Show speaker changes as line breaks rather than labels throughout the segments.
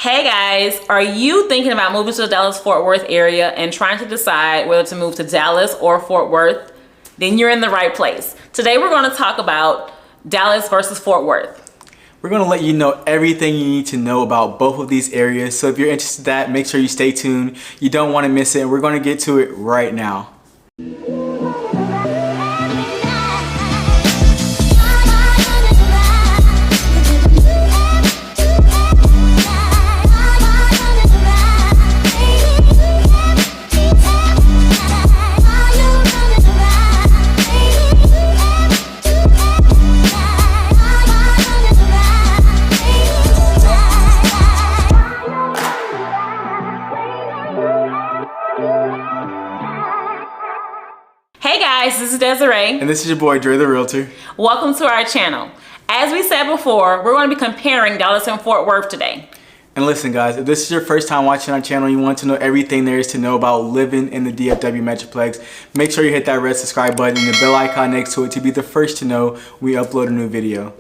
Hey guys, are you thinking about moving to the Dallas Fort Worth area and trying to decide whether to move to Dallas or Fort Worth? Then you're in the right place. Today we're going to talk about Dallas versus Fort Worth.
We're going to let you know everything you need to know about both of these areas. So if you're interested in that, make sure you stay tuned. You don't want to miss it. We're going to get to it right now.
Hey guys, this is Desiree.
And this is your boy, Dre the Realtor.
Welcome to our channel. As we said before, we're going to be comparing Dallas and Fort Worth today.
And listen guys, if this is your first time watching our channel, you want to know everything there is to know about living in the DFW Metroplex, make sure you hit that red subscribe button and the bell icon next to it to be the first to know we upload a new video.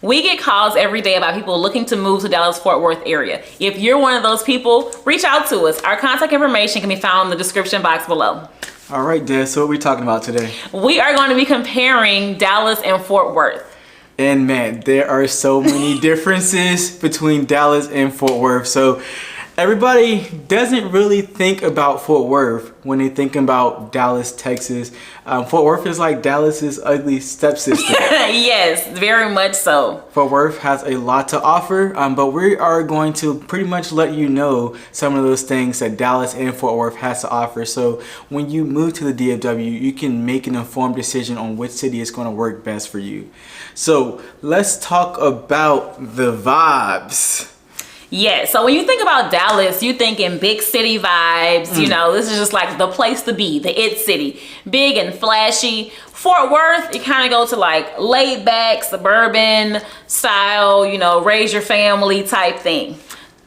We get calls every day about people looking to move to Dallas Fort Worth area. If you're one of those people, reach out to us. Our contact information can be found in the description box below.
All right, Des, so what are we talking about today?
We are going to be comparing Dallas and Fort Worth.
And man, there are so many differences between Dallas and Fort Worth. So everybody doesn't really think about Fort Worth when they think about Dallas, Texas. Fort Worth is like Dallas's ugly stepsister.
Yes, very much so.
Fort Worth has a lot to offer, but we are going to pretty much let you know some of those things that Dallas and Fort Worth has to offer. So when you move to the DFW, you can make an informed decision on which city is going to work best for you. So let's talk about the vibes.
Yeah, so when you think about Dallas, you think in big city vibes. You know, this is just like the place to be, the it city. Big and flashy. Fort Worth, you kind of go to like laid back, suburban style, you know, raise your family type thing.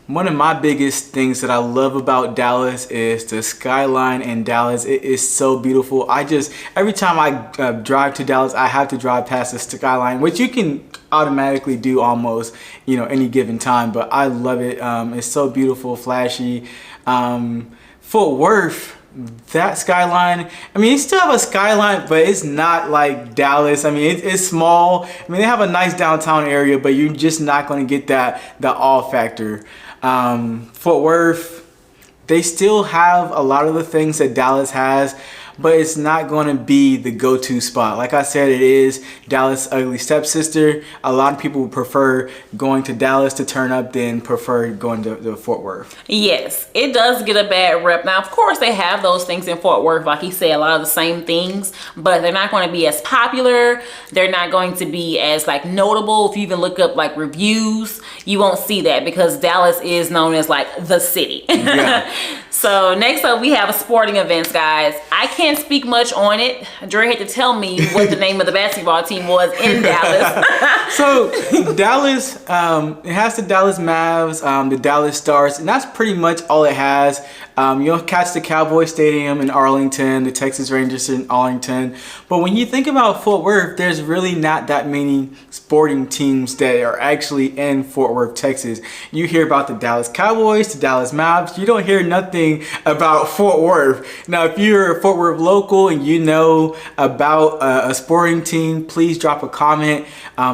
One of my biggest things that I love about Dallas is the skyline in Dallas. It is so beautiful. Every time I drive to Dallas, I have to drive past the skyline, which you can automatically do almost, you know, any given time. But I love it. It's so beautiful, flashy. Fort Worth, that skyline, I mean, you still have a skyline, but it's not like Dallas. I mean, it's small. I mean, they have a nice downtown area, but you're just not going to get the awe factor. Fort Worth, they still have a lot of the things that Dallas has, but it's not going to be the go-to spot. Like I said, it is Dallas' ugly stepsister. A lot of people would prefer going to Dallas to turn up than prefer going to Fort Worth.
Yes, it does get a bad rep. Now, of course, they have those things in Fort Worth, like he said, a lot of the same things, but they're not going to be as popular. They're not going to be as like notable. If you even look up like reviews, you won't see that because Dallas is known as like the city. Yeah. So next up, we have sporting events, guys. I can't speak much on it. Dre had to tell me what the name of the basketball team was in Dallas.
So Dallas, it has the Dallas Mavs, the Dallas Stars, and that's pretty much all it has. You'll catch the Cowboy Stadium in Arlington, the Texas Rangers in Arlington. But when you think about Fort Worth, there's really not that many sporting teams that are actually in Fort Worth, Texas. You hear about the Dallas Cowboys, the Dallas Mavs. You don't hear nothing about Fort Worth. Now, if you're a Fort Worth local and you know about a sporting team, please drop a comment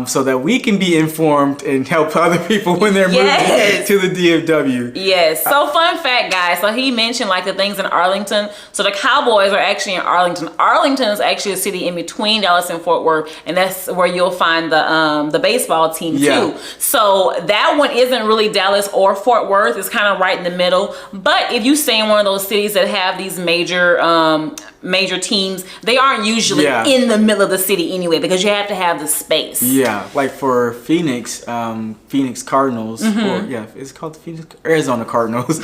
so that we can be informed and help other people when they're moving to the DFW.
Yes. So fun fact, guys. So he mentioned like the things in Arlington. So the Cowboys are actually in Arlington. Arlington is actually a city in between Dallas and Fort Worth, and that's where you'll find the baseball team too. So that one isn't really Dallas or Fort Worth. It's kind of right in the middle. But if you stay in one of those cities that have these major teams, they aren't usually in the middle of the city anyway, because you have to have the space.
Yeah, like for Phoenix, Phoenix Cardinals, or it's called the Arizona Cardinals.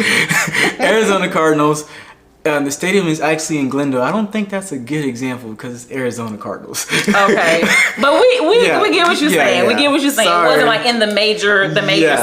Arizona Cardinals. The stadium is actually in Glendale. I don't think that's a good example because it's Arizona Cardinals. Okay,
but we get what you're saying. We get what you're saying. Sorry. It wasn't like in the major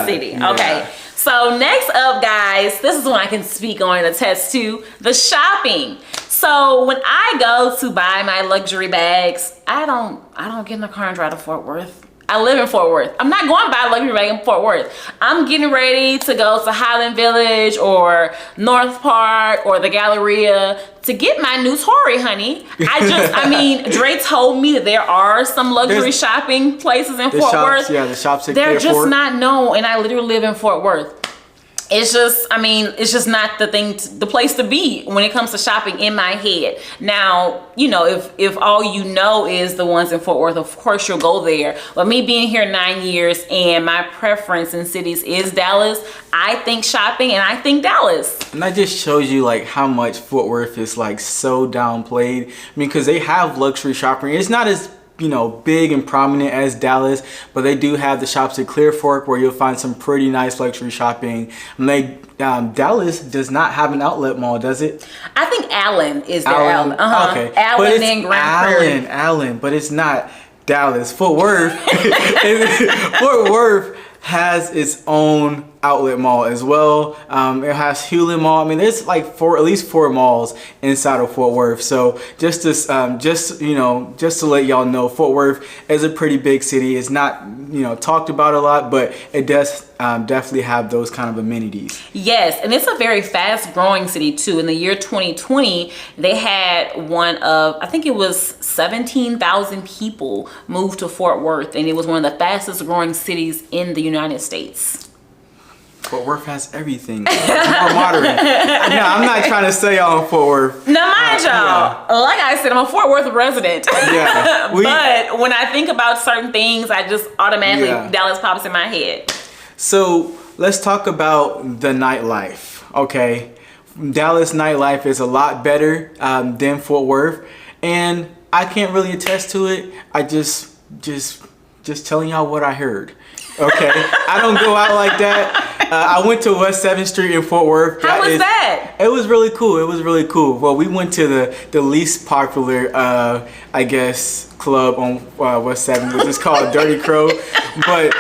city. Okay. So next up, guys, this is one I can speak on and attest to, the shopping. So when I go to buy my luxury bags, I don't get in the car and drive to Fort Worth. I live in Fort Worth. I'm not going to buy a luxury bag in Fort Worth. I'm getting ready to go to Highland Village or North Park or the Galleria to get my new Tory, honey. I mean, Dre told me that there are some luxury shopping places in Fort Worth.
Yeah, the shops at
They're just
Clearport.
not known, and I literally live in Fort Worth. It's just, I mean, it's just not the place to be when it comes to shopping in my head. Now, you know, if all you know is the ones in Fort Worth, of course you'll go there. But me being here 9 years and my preference in cities is Dallas, I think shopping and I think Dallas.
And that just shows you like how much Fort Worth is like so downplayed. I mean, because they have luxury shopping. It's not as, you know, big and prominent as Dallas, but they do have the shops at Clear Fork where you'll find some pretty nice luxury shopping. Dallas does not have an outlet mall, does it?
I think Allen is their outlet.
Okay.
Allen and Grand Prairie.
Allen, but it's not Dallas. Fort Worth. Fort Worth has its own outlet mall as well. It has Hewlett Mall. I mean, there's like at least four malls inside of Fort Worth. So just to let y'all know, Fort Worth is a pretty big city. It's not, you know, talked about a lot, but it does definitely have those kind of amenities.
Yes, and it's a very fast growing city too. In the year 2020, they had one of, I think it was 17,000 people moved to Fort Worth, and it was one of the fastest growing cities in the United States.
Fort Worth has everything. It's more modern. No, I'm not trying to say y'all in Fort Worth.
Now, mind y'all, like I said, I'm a Fort Worth resident.
Yeah,
but when I think about certain things, I just automatically, Dallas pops in my head.
So let's talk about the nightlife, okay? Dallas nightlife is a lot better than Fort Worth, and I can't really attest to it. I just telling y'all what I heard. Okay, I don't go out like that. I went to West 7th Street in Fort Worth.
How was that?
It was really cool. It was really cool. Well, we went to the least popular, I guess, club on West 7th, which is called Dirty Crow. But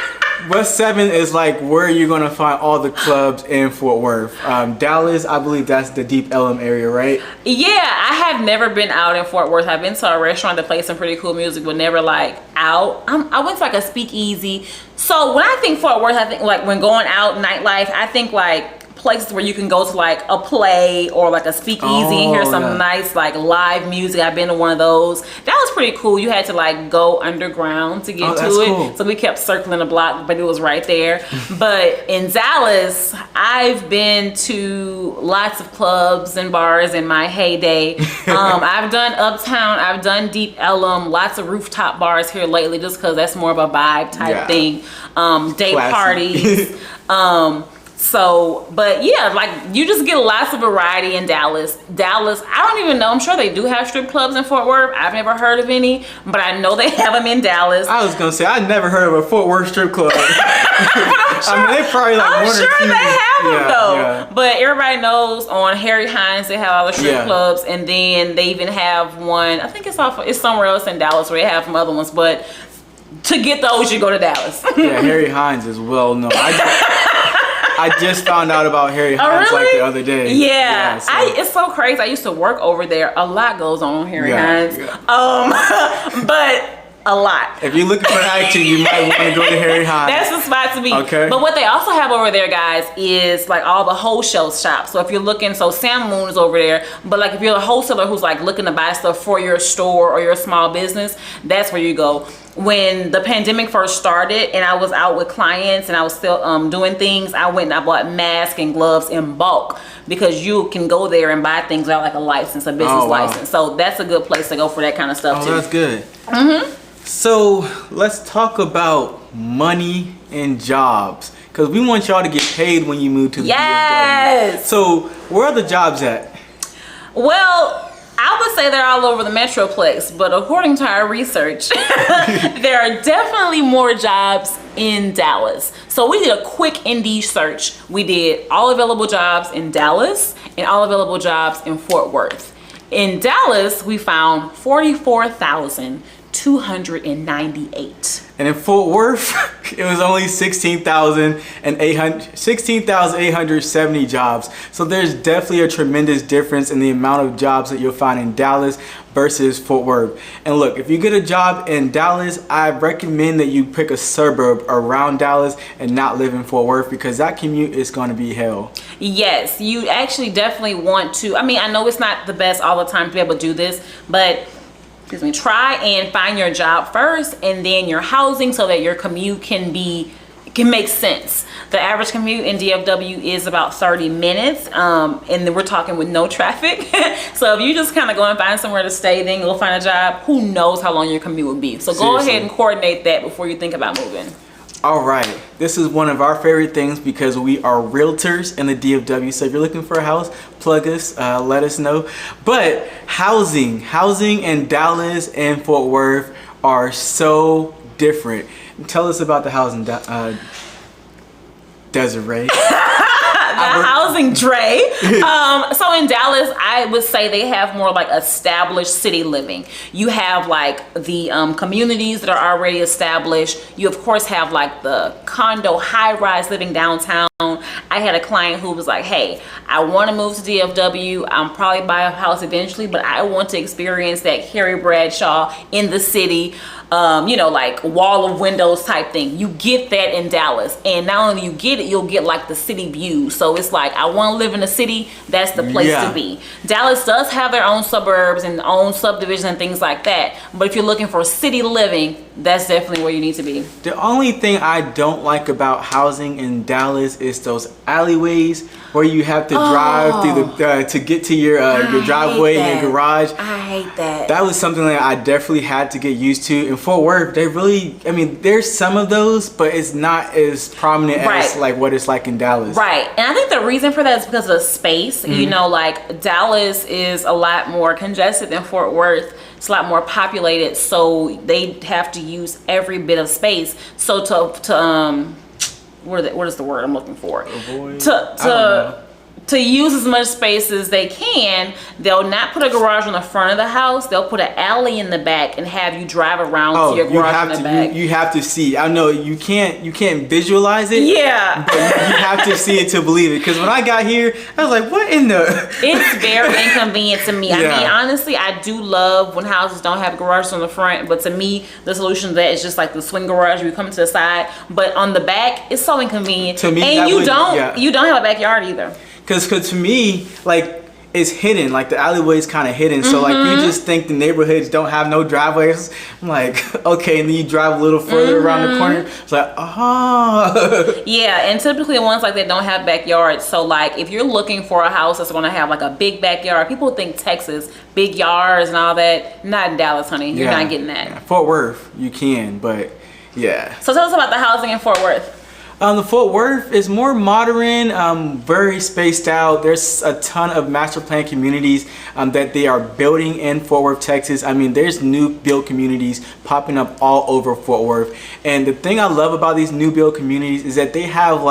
West 7th is like where you're gonna find all the clubs in Fort Worth. Dallas, I believe that's the Deep Ellum area, right?
Yeah, I have never been out in Fort Worth. I've been to a restaurant that plays some pretty cool music, but never like out. I went to like a speakeasy. So when I think Fort Worth, I think like when going out nightlife, I think like places where you can go to like a play or like a speakeasy and hear some nice like live music. I've been to one of those. That was pretty cool. You had to like go underground to get to it.
Cool.
So we kept circling the block, but it was right there. But in Dallas, I've been to lots of clubs and bars in my heyday. I've done Uptown, I've done Deep Ellum, lots of rooftop bars here lately just because that's more of a vibe type thing. Day
Classy.
parties. So, but yeah, like you just get lots of variety in Dallas. Dallas, I don't even know. I'm sure they do have strip clubs in Fort Worth. I've never heard of any, but I know they have them in Dallas.
I was gonna say I never heard of a Fort Worth strip club.
Sure,
I mean, they probably like
I'm
one
sure
or two.
They have them though.
Yeah.
But everybody knows on Harry Hines they have all the strip clubs, and then they even have one. I think it's somewhere else in Dallas where they have some other ones. But to get those, you go to Dallas.
Yeah, Harry Hines is well known. I just found out about Harry Hines like the other day.
Yeah, it's so crazy. I used to work over there. A lot goes on Harry Hines. But a lot.
If you're looking for action, you might want to go to Harry Hines.
That's the spot to be.
Okay.
But what they also have over there, guys, is like all the wholesale shops. So if you're looking, so Sam Moon is over there. But like if you're a wholesaler who's like looking to buy stuff for your store or your small business, that's where you go. When the pandemic first started and I was out with clients and I was still doing things, I went and I bought masks and gloves in bulk because you can go there and buy things without like a license, a business license. So that's a good place to go for that kind of stuff too.
Oh, that's good. So let's talk about money and jobs because we want y'all to get paid when you move to the DFW. So where are the jobs at?
Well, I would say they're all over the Metroplex, but according to our research, there are definitely more jobs in Dallas. So we did a quick Indeed search. We did all available jobs in Dallas and all available jobs in Fort Worth. In Dallas, we found 44,200 298.
And in Fort Worth, it was only 16,870 jobs. So there's definitely a tremendous difference in the amount of jobs that you'll find in Dallas versus Fort Worth. And look, if you get a job in Dallas, I recommend that you pick a suburb around Dallas and not live in Fort Worth, because that commute is going to be hell.
Yes, you actually definitely want to. I mean, I know it's not the best all the time to be able to do this, but try and find your job first and then your housing, so that your commute can make sense. The average commute in DFW is about 30 minutes, and then we're talking with no traffic. So if you just kind of go and find somewhere to stay, then go find a job, who knows how long your commute will be. So go ahead and coordinate that before you think about moving.
All right, this is one of our favorite things because we are realtors in the DFW. So if you're looking for a house, plug us, let us know. But housing in Dallas and Fort Worth are so different. Tell us about the housing, Desiree.
Housing, Dre. So in Dallas, I would say they have more like established city living. You have like the communities that are already established. You of course have like the condo high-rise living downtown. I had a client who was like, hey, I want to move to DFW. I'm probably buy a house eventually, but I want to experience that Carrie Bradshaw in the city. Like wall of windows type thing. You get that in Dallas, and not only you get it, you'll get like the city view. So it's like, I want to live in a city, that's the place to be. Dallas does have their own suburbs and own subdivisions and things like that, but if you're looking for city living, that's definitely where you need to be.
The only thing I don't like about housing in Dallas is those alleyways where you have to drive through to get to your driveway and your garage.
I hate that.
That was something that I definitely had to get used to. In Fort Worth, there's some of those, but it's not as prominent as like what it's like in Dallas.
Right. And I think the reason for that is because of the space. Like Dallas is a lot more congested than Fort Worth. It's a lot more populated, so they have to use every bit of space. So what is the word I'm looking for?
Avoid.
To use as much space as they can, they'll not put a garage on the front of the house. They'll put an alley in the back and have you drive around to your garage in the back.
You have to see. I know you can't visualize it.
Yeah.
But you have to see it to believe it. Because when I got here, I was like, what in the?
It's very inconvenient to me.
Yeah.
I mean, honestly, I do love when houses don't have garages on the front. But to me, the solution to that is just like the swing garage. You come to the side, but on the back, it's so inconvenient.
To me,
and you don't have a backyard either.
Cause to me, like, it's hidden. Like the alleyway is kind of hidden. So like you just think the neighborhoods don't have no driveways. I'm like, okay, and then you drive a little further around the corner. It's like,
Yeah, and typically the ones like that don't have backyards. So like if you're looking for a house that's gonna have like a big backyard, people think Texas, big yards and all that. Not in Dallas, honey. You're not getting that.
Yeah. Fort Worth, you can, but yeah.
So tell us about the housing in Fort Worth.
The Fort Worth is more modern, very spaced out. There's a ton of master plan communities that they are building in Fort Worth, Texas. I mean, there's new build communities popping up all over Fort Worth. And the thing I love about these new build communities is that they have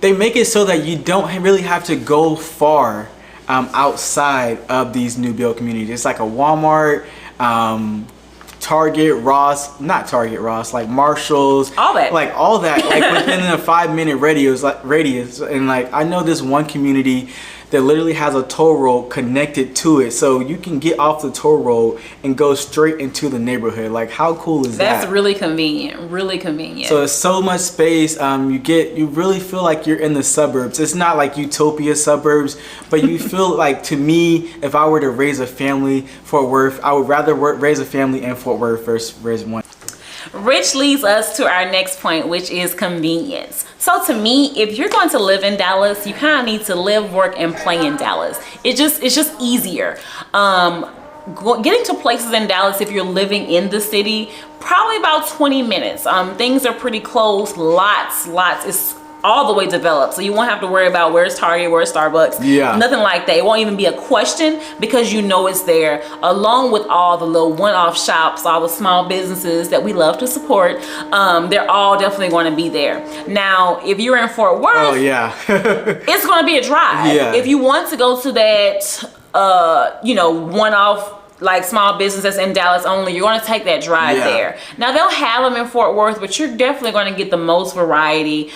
they make it so that you don't really have to go far outside of these new build communities. It's like a Walmart, Target, Ross, not Target, Ross, like Marshalls, all that, like within a 5-minute radius. And like I know this one community that literally has a toll road connected to it, so you can get off the toll road and go straight into the neighborhood. Like, how cool is that?
That's really convenient. Really convenient.
So it's so much space. You really feel like you're in the suburbs. It's not like utopia suburbs, but you feel like, to me, if I were to raise a family, Fort Worth, I would rather raise a family in Fort Worth versus raise one.
Which leads us to our next point, which is convenience. So to me, if you're going to live in Dallas, you kind of need to live, work, and play in Dallas. It's just easier. Getting to places in Dallas, if you're living in the city, probably about 20 minutes. Things are pretty close. Lots. It's all the way developed, so you won't have to worry about where's Target, where's Starbucks. Yeah, nothing like that. It won't even be a question because you know it's there, along with all the little one-off shops, all the small businesses that we love to support. They're all definitely going to be there. Now if you're in Fort Worth, it's going to be a drive. If you want to go to that one-off like small businesses in Dallas only, you're going to take that drive there. Now they'll have them in Fort Worth, but you're definitely going to get the most variety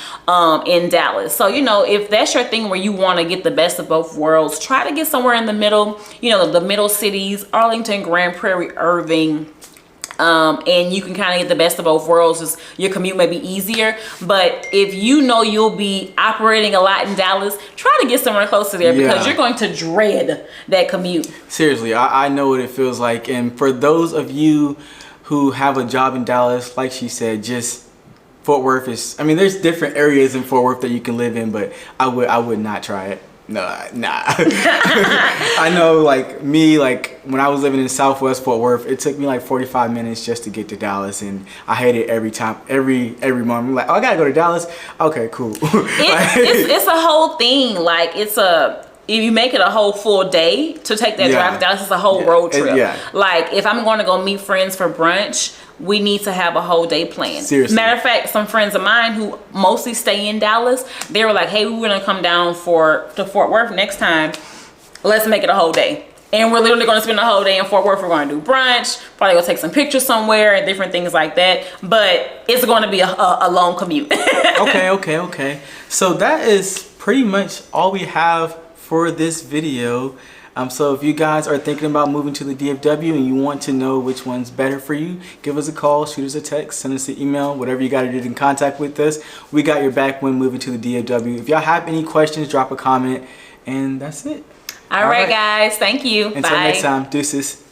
in Dallas. So, you know, if that's your thing where you want to get the best of both worlds, try to get somewhere in the middle, you know, the middle cities, Arlington, Grand Prairie, Irving. And you can kind of get the best of both worlds. Just your commute may be easier, but if you know you'll be operating a lot in Dallas, try to get somewhere close to there because you're going to dread that commute.
Seriously, I know what it feels like. And for those of you who have a job in Dallas, like she said, just Fort Worth is, I mean, there's different areas in Fort Worth that you can live in, but I would not try it. Nah. I know, like me, like when I was living in Southwest Fort Worth, it took me like 45 minutes just to get to Dallas, and I hate it every time, every month. I'm like, oh, I gotta go to Dallas. Okay, cool.
It's a whole thing. Like if you make it a whole full day to take that drive to Dallas, it's a whole road trip. Like if I'm going to go meet friends for brunch, we need to have a whole day planned.
Seriously.
Matter of fact, some friends of mine who mostly stay in Dallas, they were like, hey, we're gonna come down to Fort Worth next time. Let's make it a whole day. And we're literally gonna spend the whole day in Fort Worth. We're gonna do brunch, probably go take some pictures somewhere and different things like that. But it's gonna be a long commute.
Okay. So that is pretty much all we have for this video. So if you guys are thinking about moving to the DFW and you want to know which one's better for you, give us a call, shoot us a text, send us an email, whatever you got to do to get in contact with us. We got your back when moving to the DFW. If y'all have any questions, drop a comment, and that's it.
All right, guys. Thank you.
Until
Bye.
next time, deuces.